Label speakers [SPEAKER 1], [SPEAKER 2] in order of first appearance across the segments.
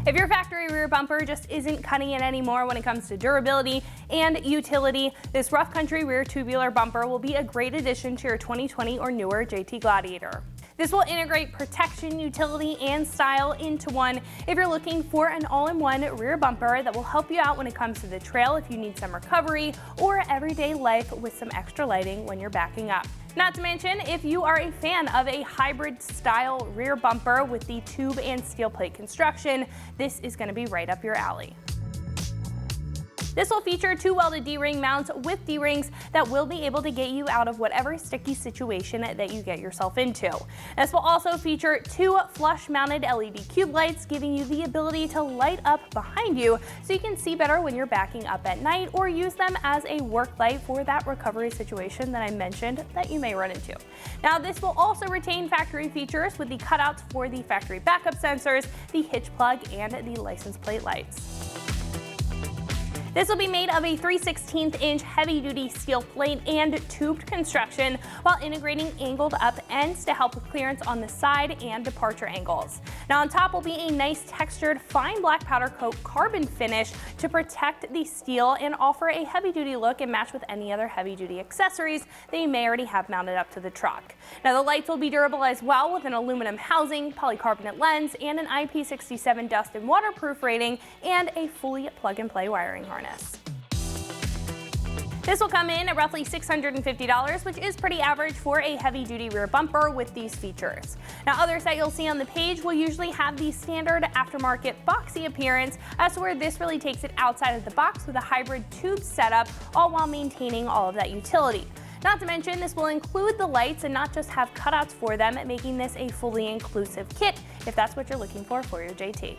[SPEAKER 1] If your factory rear bumper just isn't cutting it anymore when it comes to durability and utility, this Rough Country rear tubular bumper will be a great addition to your 2020 or newer JT Gladiator. This will integrate protection, utility, and style into one if you're looking for an all-in-one rear bumper that will help you out when it comes to the trail if you need some recovery or everyday life with some extra lighting when you're backing up. Not to mention, if you are a fan of a hybrid style rear bumper with the tube and steel plate construction, this is going to be right up your alley. This will feature 2 welded D-ring mounts with D-rings that will be able to get you out of whatever sticky situation that you get yourself into. This will also feature 2 flush mounted LED cube lights, giving you the ability to light up behind you so you can see better when you're backing up at night, or use them as a work light for that recovery situation that I mentioned that you may run into. Now, this will also retain factory features with the cutouts for the factory backup sensors, the hitch plug, and the license plate lights. This will be made of a 3/16 inch heavy-duty steel plate and tubed construction while integrating angled up ends to help with clearance on the side and departure angles. Now on top will be a nice textured fine black powder coat carbon finish to protect the steel and offer a heavy-duty look and match with any other heavy-duty accessories that you may already have mounted up to the truck. Now the lights will be durable as well, with an aluminum housing, polycarbonate lens, and an IP67 dust and waterproof rating, and a fully plug-and-play wiring harness. This will come in at roughly $650, which is pretty average for a heavy-duty rear bumper with these features. Now, others that you'll see on the page will usually have the standard aftermarket boxy appearance, as to where this really takes it outside of the box with a hybrid tube setup, all while maintaining all of that utility. Not to mention, this will include the lights and not just have cutouts for them, making this a fully inclusive kit if that's what you're looking for your JT.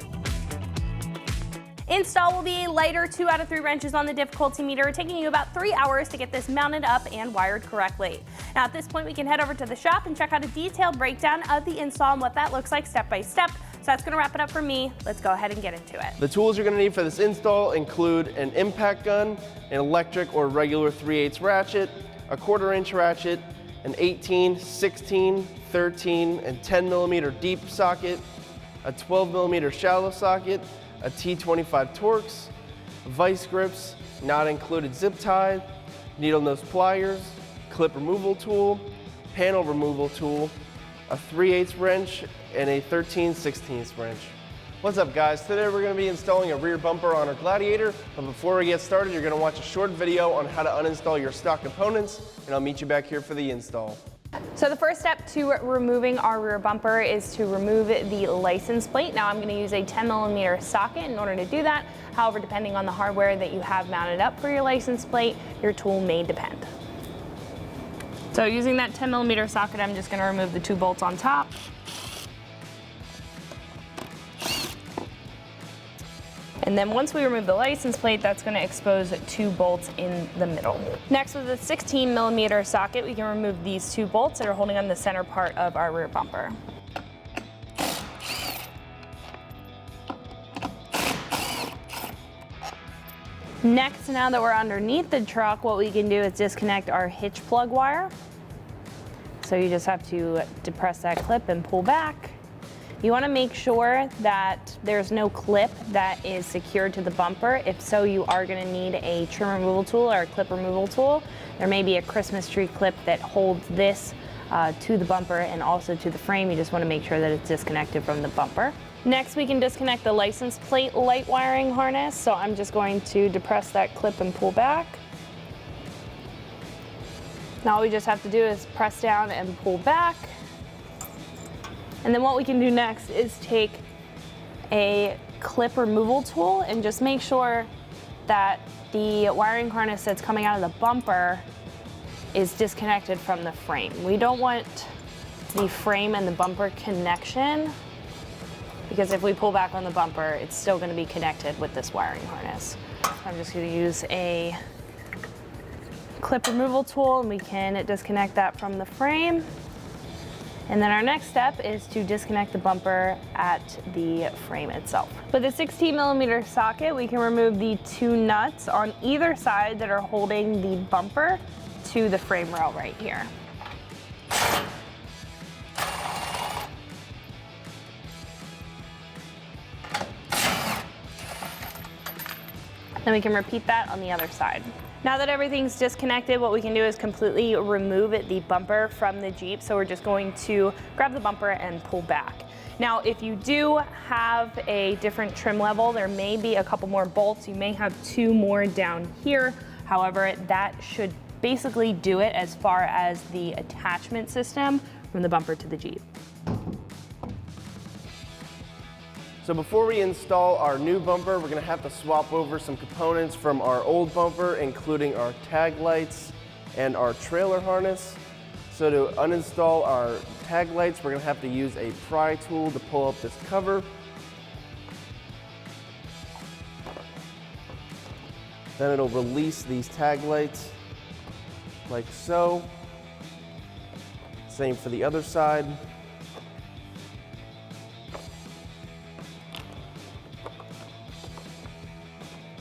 [SPEAKER 1] Install will be a lighter 2 out of 3 wrenches on the difficulty meter, taking you about 3 hours to get this mounted up and wired correctly. Now at this point, we can head over to the shop and check out a detailed breakdown of the install and what that looks like step by step. So that's going to wrap it up for me. Let's go ahead and get into it.
[SPEAKER 2] The tools you're going to need for this install include an impact gun, an electric or regular 3/8 ratchet, a 1/4 inch ratchet, an 18, 16, 13, and 10 millimeter deep socket, a 12 millimeter shallow socket, a T25 Torx, vice grips, not included zip tie, needle nose pliers, clip removal tool, panel removal tool, a 3/8 wrench, and a 13/16 wrench. What's up guys? Today we're going to be installing a rear bumper on our Gladiator, but before we get started, you're going to watch a short video on how to uninstall your stock components, and I'll meet you back here for the install.
[SPEAKER 1] So the first step to removing our rear bumper is to remove the license plate. Now I'm going to use a 10 millimeter socket in order to do that. However, depending on the hardware that you have mounted up for your license plate, your tool may depend. So using that 10 millimeter socket, I'm just going to remove the 2 bolts on top. And then once we remove the license plate, that's going to expose 2 bolts in the middle. Next, with a 16 millimeter socket, we can remove these 2 bolts that are holding on the center part of our rear bumper. Next, now that we're underneath the truck, what we can do is disconnect our hitch plug wire. So you just have to depress that clip and pull back. You want to make sure that there's no clip that is secured to the bumper. If so, you are going to need a trim removal tool or a clip removal tool. There may be a Christmas tree clip that holds this to the bumper and also to the frame. You just want to make sure that it's disconnected from the bumper. Next, we can disconnect the license plate light wiring harness. So I'm just going to depress that clip and pull back. Now all we just have to do is press down and pull back. And then what we can do next is take a clip removal tool and just make sure that the wiring harness that's coming out of the bumper is disconnected from the frame. We don't want the frame and the bumper connection, because if we pull back on the bumper, it's still going to be connected with this wiring harness. I'm just going to use a clip removal tool and we can disconnect that from the frame. And then our next step is to disconnect the bumper at the frame itself. With a 16 millimeter socket, we can remove the 2 nuts on either side that are holding the bumper to the frame rail right here. Then we can repeat that on the other side. Now that everything's disconnected, what we can do is completely remove the bumper from the Jeep. So we're just going to grab the bumper and pull back. Now, if you do have a different trim level, there may be a couple more bolts. You may have 2 more down here. However, that should basically do it as far as the attachment system from the bumper to the Jeep.
[SPEAKER 2] So before we install our new bumper, we're gonna have to swap over some components from our old bumper, including our tag lights and our trailer harness. So to uninstall our tag lights, we're gonna have to use a pry tool to pull up this cover. Then it'll release these tag lights like so. Same for the other side.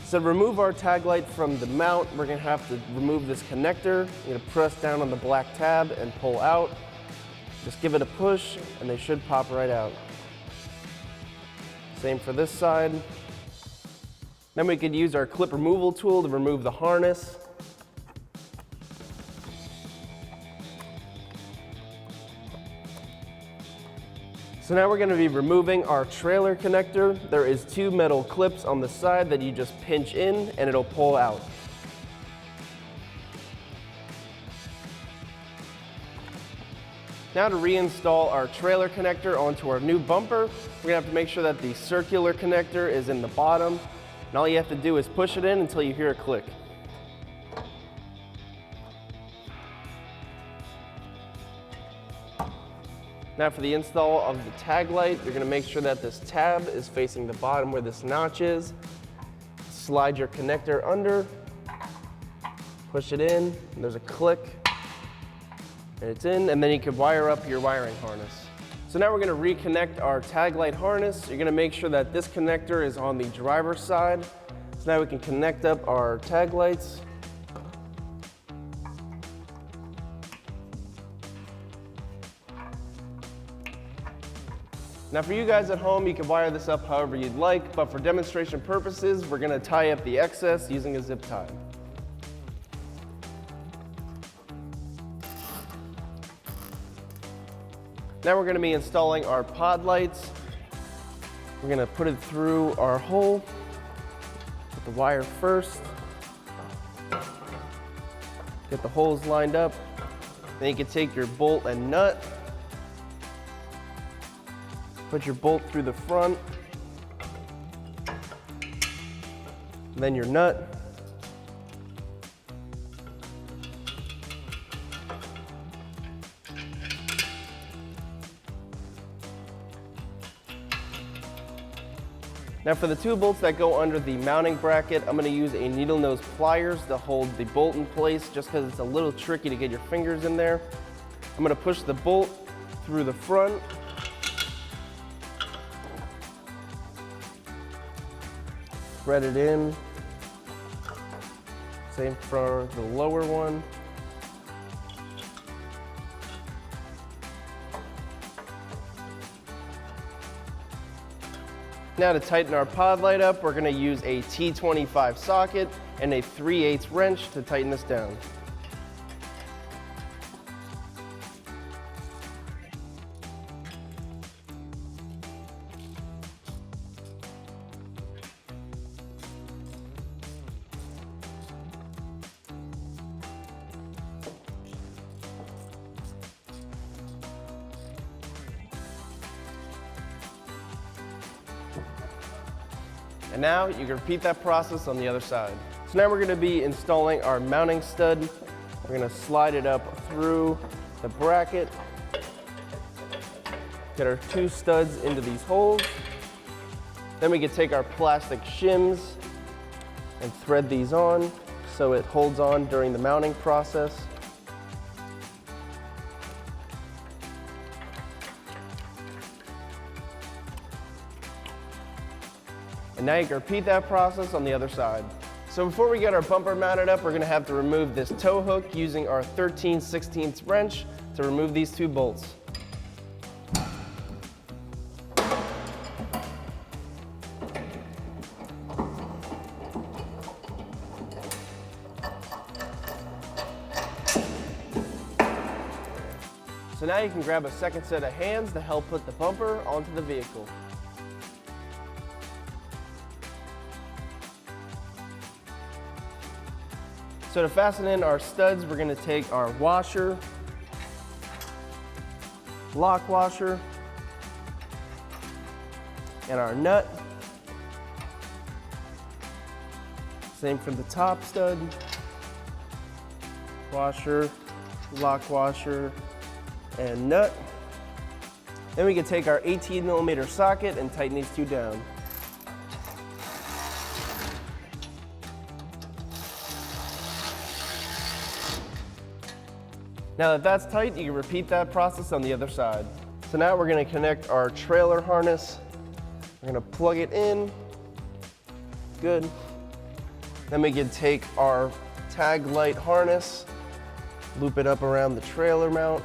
[SPEAKER 2] So to remove our tag light from the mount, we're gonna have to remove this connector. You're gonna press down on the black tab and pull out. Just give it a push and they should pop right out. Same for this side. Then we could use our clip removal tool to remove the harness. So now we're going to be removing our trailer connector. There is 2 metal clips on the side that you just pinch in and it'll pull out. Now to reinstall our trailer connector onto our new bumper, we're gonna have to make sure that the circular connector is in the bottom. And all you have to do is push it in until you hear a click. Now for the install of the tag light, you're gonna make sure that this tab is facing the bottom where this notch is. Slide your connector under, push it in, and there's a click, and it's in, and then you can wire up your wiring harness. So now we're gonna reconnect our tag light harness. You're gonna make sure that this connector is on the driver's side. So now we can connect up our tag lights. Now for you guys at home, you can wire this up however you'd like, but for demonstration purposes, we're gonna tie up the excess using a zip tie. Now we're gonna be installing our pod lights. We're gonna put it through our hole, put the wire first, get the holes lined up. Then you can take your bolt and nut, put your bolt through the front, then your nut. Now for the 2 bolts that go under the mounting bracket, I'm going to use a needle nose pliers to hold the bolt in place just because it's a little tricky to get your fingers in there. I'm going to push the bolt through the front. Thread it in. Same for the lower one. Now to tighten our pod light up, we're going to use a T25 socket and a 3/8 wrench to tighten this down. And now you can repeat that process on the other side. So now we're going to be installing our mounting stud. We're going to slide it up through the bracket. Get our 2 studs into these holes. Then we can take our plastic shims and thread these on so it holds on during the mounting process. And now you can repeat that process on the other side. So before we get our bumper mounted up, we're going to have to remove this tow hook using our 13/16 wrench to remove these 2 bolts. So now you can grab a second set of hands to help put the bumper onto the vehicle. So to fasten in our studs, we're going to take our washer, lock washer, and our nut. Same for the top stud, washer, lock washer, and nut. Then we can take our 18mm socket and tighten these two down. Now that that's tight, you can repeat that process on the other side. So now we're going to connect our trailer harness. We're going to plug it in. Good. Then we can take our tag light harness, loop it up around the trailer mount,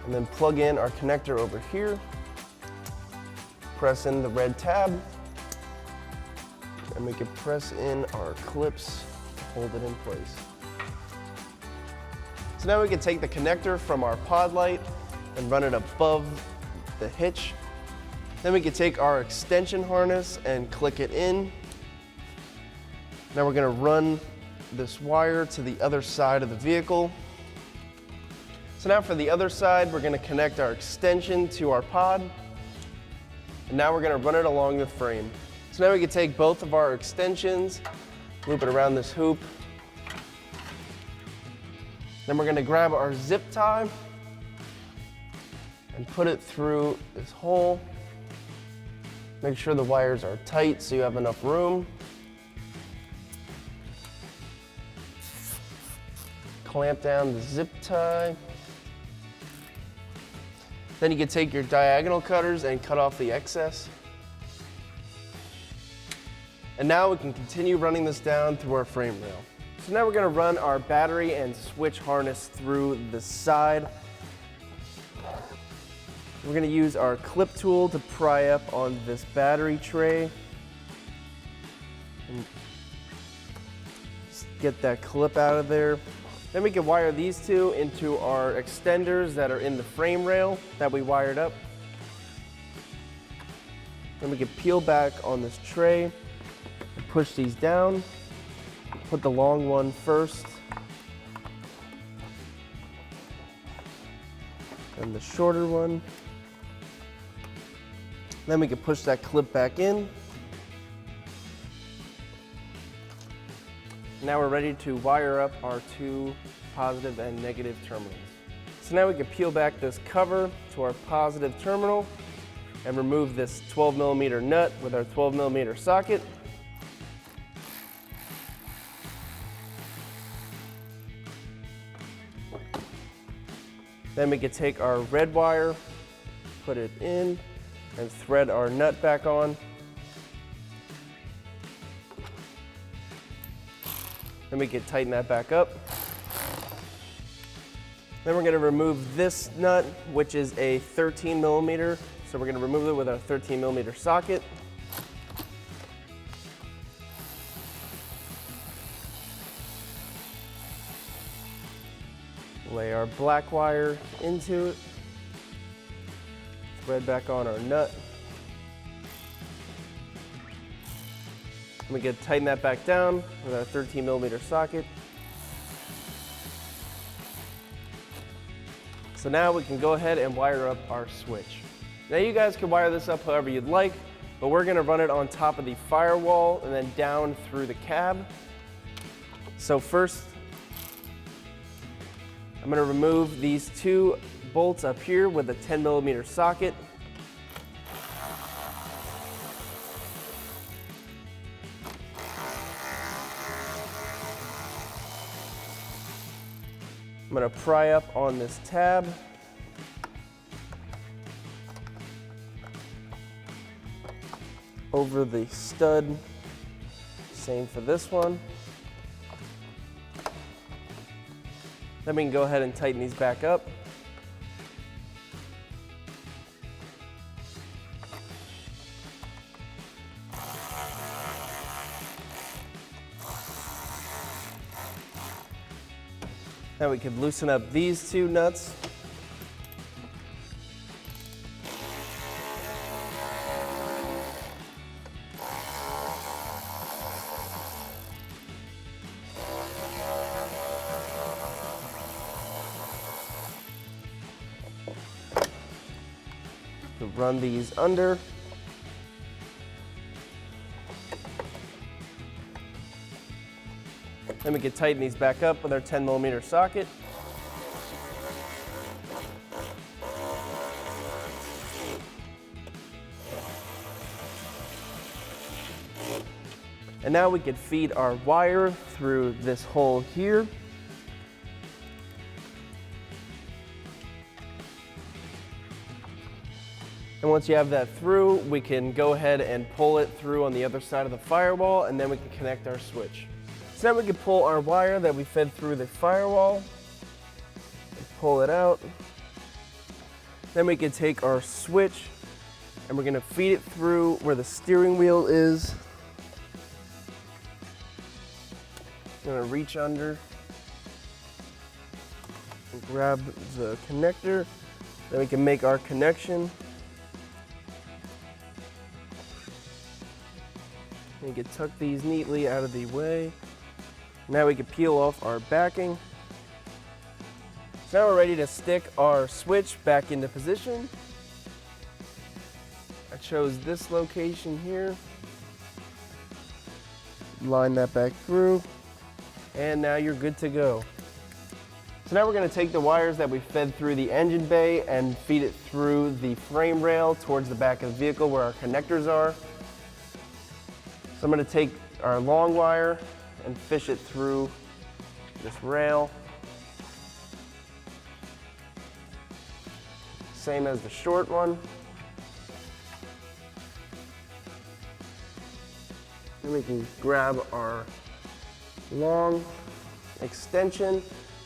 [SPEAKER 2] and then plug in our connector over here. Press in the red tab, and we can press in our clips to hold it in place. So now we can take the connector from our pod light and run it above the hitch. Then we can take our extension harness and click it in. Now we're going to run this wire to the other side of the vehicle. So now for the other side, we're going to connect our extension to our pod. And now we're going to run it along the frame. So now we can take both of our extensions, loop it around this hoop. Then we're going to grab our zip tie and put it through this hole. Make sure the wires are tight so you have enough room. Clamp down the zip tie. Then you can take your diagonal cutters and cut off the excess. And now we can continue running this down through our frame rail. So now we're going to run our battery and switch harness through the side. We're going to use our clip tool to pry up on this battery tray. And just get that clip out of there. Then we can wire these two into our extenders that are in the frame rail that we wired up. Then we can peel back on this tray and push these down. Put the long one first, and the shorter one. Then we can push that clip back in. Now we're ready to wire up our two positive and negative terminals. So now we can peel back this cover to our positive terminal and remove this 12mm nut with our 12mm socket. Then we can take our red wire, put it in, and thread our nut back on. Then we can tighten that back up. Then we're going to remove this nut, which is a 13mm. So we're going to remove it with our 13mm socket. Lay our black wire into it, thread back on our nut. And we can tighten that back down with our 13mm socket. So now we can go ahead and wire up our switch. Now you guys can wire this up however you'd like, but we're gonna run it on top of the firewall and then down through the cab. So first, I'm going to remove these two bolts up here with a 10mm socket. I'm going to pry up on this tab. Over the stud. Same for this one. Then we can go ahead and tighten these back up. Now we can loosen up these two nuts. to run these under. Then we can tighten these back up with our 10mm socket. And now we can feed our wire through this hole here. And once you have that through, we can go ahead and pull it through on the other side of the firewall, and then we can connect our switch. So now we can pull our wire that we fed through the firewall and pull it out. Then we can take our switch and we're gonna feed it through where the steering wheel is. I'm gonna reach under and grab the connector. Then we can make our connection. We can tuck these neatly out of the way. Now we can peel off our backing. So now we're ready to stick our switch back into position. I chose this location here. Line that back through. And now you're good to go. So now we're going to take the wires that we fed through the engine bay and feed it through the frame rail towards the back of the vehicle where our connectors are. So I'm going to take our long wire and fish it through this rail. Same as the short one. Then we can grab our long extension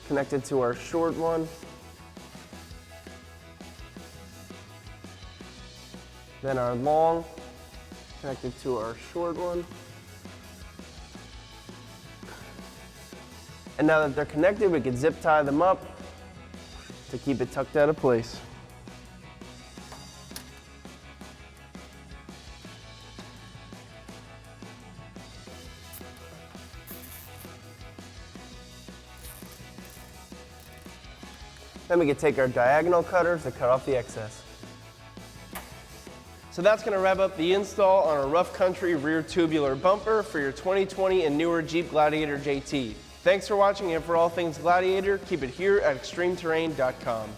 [SPEAKER 2] connected to our short one. Then our long connected to our short one. And now that they're connected, we can zip tie them up to keep it tucked out of place. Then we can take our diagonal cutters to cut off the excess. So that's going to wrap up the install on a Rough Country rear tubular bumper for your 2020 and newer Jeep Gladiator JT. Thanks for watching, and for all things Gladiator, keep it here at extremeterrain.com.